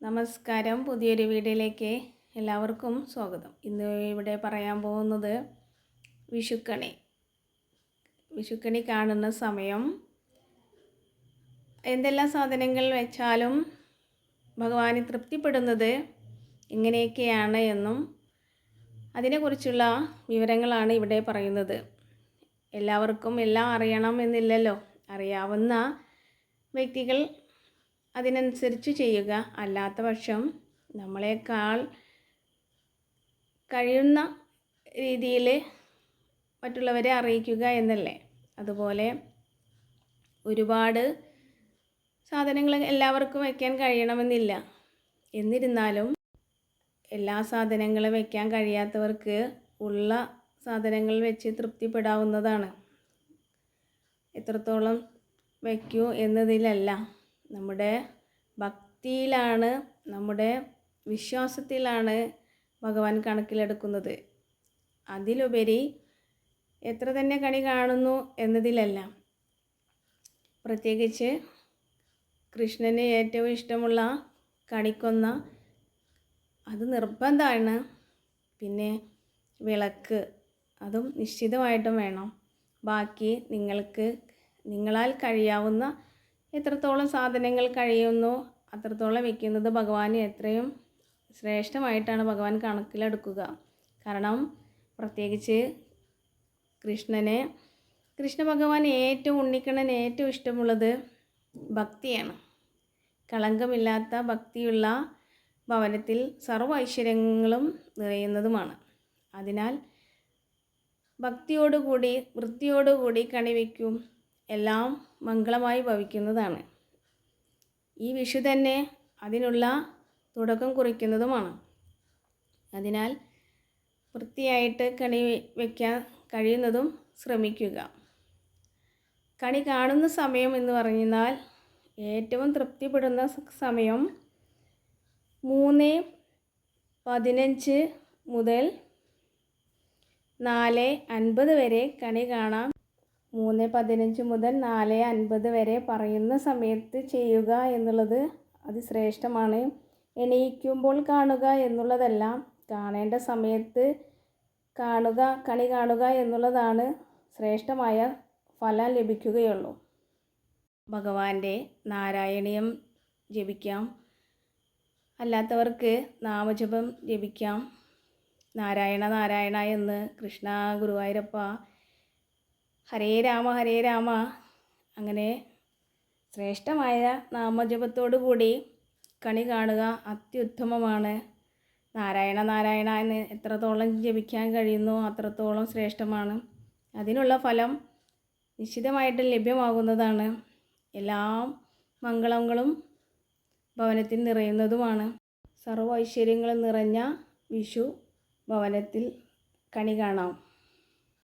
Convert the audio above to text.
നമസ്കാരം. പുതിയൊരു വീഡിയോയിലേക്ക് എല്ലാവർക്കും സ്വാഗതം. ഇന്ന് ഇവിടെ പറയാൻ പോകുന്നത് വിഷുക്കണി കാണുന്ന സമയം എന്തെല്ലാം സാധനങ്ങൾ വെച്ചാലും ഭഗവാന് തൃപ്തിപ്പെടുന്നത് എങ്ങനെയൊക്കെയാണ് എന്നും അതിനെക്കുറിച്ചുള്ള വിവരങ്ങളാണ് ഇവിടെ പറയുന്നത്. എല്ലാവർക്കും എല്ലാം അറിയണം എന്നില്ലല്ലോ. അറിയാവുന്ന വ്യക്തികൾ അതിനനുസരിച്ച് ചെയ്യുക. അല്ലാത്ത പക്ഷം നമ്മളെക്കാൾ കഴിയുന്ന രീതിയിൽ മറ്റുള്ളവരെ അറിയിക്കുക എന്നല്ലേ. അതുപോലെ ഒരുപാട് സാധനങ്ങൾ എല്ലാവർക്കും വയ്ക്കാൻ കഴിയണമെന്നില്ല. എന്നിരുന്നാലും എല്ലാ സാധനങ്ങളും വയ്ക്കാൻ കഴിയാത്തവർക്ക് ഉള്ള സാധനങ്ങൾ വെച്ച് തൃപ്തിപ്പെടാവുന്നതാണ്. എത്രത്തോളം വയ്ക്കൂ എന്നതിലല്ല, നമ്മുടെ ഭക്തിയിലാണ്, നമ്മുടെ വിശ്വാസത്തിലാണ് ഭഗവാൻ കണക്കിലെടുക്കുന്നത്. അതിലുപരി എത്ര തന്നെ കണി കാണുന്നു എന്നതിലല്ല. പ്രത്യേകിച്ച് കൃഷ്ണന് ഏറ്റവും ഇഷ്ടമുള്ള കണിക്കൊന്ന അത് നിർബന്ധമാണ്. പിന്നെ വിളക്ക്, അതും നിശ്ചിതമായിട്ടും വേണം. ബാക്കി നിങ്ങളാൽ കഴിയാവുന്ന എത്രത്തോളം സാധനങ്ങൾ കഴിയുന്നു അത്രത്തോളം വയ്ക്കുന്നത് ഭഗവാന് എത്രയും ശ്രേഷ്ഠമായിട്ടാണ് ഭഗവാൻ കണക്കിലെടുക്കുക. കാരണം പ്രത്യേകിച്ച് കൃഷ്ണ ഭഗവാൻ ഉണ്ണിക്കണ്ണന് ഏറ്റവും ഇഷ്ടമുള്ളത് ഭക്തിയാണ്. കളങ്കമില്ലാത്ത ഭക്തിയുള്ള ഭവനത്തിൽ സർവ്വ ഐശ്വര്യങ്ങളും നിറയുന്നതുമാണ്. അതിനാൽ ഭക്തിയോടുകൂടി വൃത്തിയോടുകൂടി കണിവയ്ക്കും, എല്ലാം മംഗളമായി ഭവിക്കുന്നതാണ്. ഈ വിഷു തന്നെ അതിനുള്ള തുടക്കം കുറിക്കുന്നതുമാണ്. അതിനാൽ വൃത്തിയായിട്ട് കണി വയ്ക്കാൻ കഴിയുന്നതും ശ്രമിക്കുക. കണി കാണുന്ന സമയം എന്ന് പറഞ്ഞാൽ ഏറ്റവും തൃപ്തിപ്പെടുന്ന സമയം 3:15 മുതൽ 4:50 വരെ കണി കാണാം. 3:15 മുതൽ 4:50 വരെ പറയുന്ന സമയത്ത് ചെയ്യുക എന്നുള്ളത് അതിശ്രേഷ്ഠമാണ്. എണീക്കുമ്പോൾ കാണുക എന്നുള്ളതല്ല, കാണേണ്ട സമയത്ത് കണി കാണുക എന്നുള്ളതാണ് ശ്രേഷ്ഠമായ ഫലം ലഭിക്കുകയുള്ളൂ. ഭഗവാന്റെ നാരായണീയം ജപിക്കാം. അല്ലാത്തവർക്ക് നാമജപം ജപിക്കാം. നാരായണ നാരായണ എന്ന്, കൃഷ്ണ ഗുരുവായൂരപ്പ, ഹരേ രാമ ഹരേ രാമ, അങ്ങനെ ശ്രേഷ്ഠമായ നാമജപത്തോടു കൂടി കണി കാണുക അത്യുത്തമമാണ്. നാരായണ നാരായണ എന്ന് എത്രത്തോളം ജപിക്കാൻ കഴിയുന്നു അത്രത്തോളം ശ്രേഷ്ഠമാണ്. അതിനുള്ള ഫലം നിശ്ചിതമായിട്ട് ലഭ്യമാകുന്നതാണ്. എല്ലാ മംഗളങ്ങളും ഭവനത്തിൽ നിറയുന്നതുമാണ്. സർവ്വ ഐശ്വര്യങ്ങളും നിറഞ്ഞ വിഷു ഭവനത്തിൽ കണി കാണാം.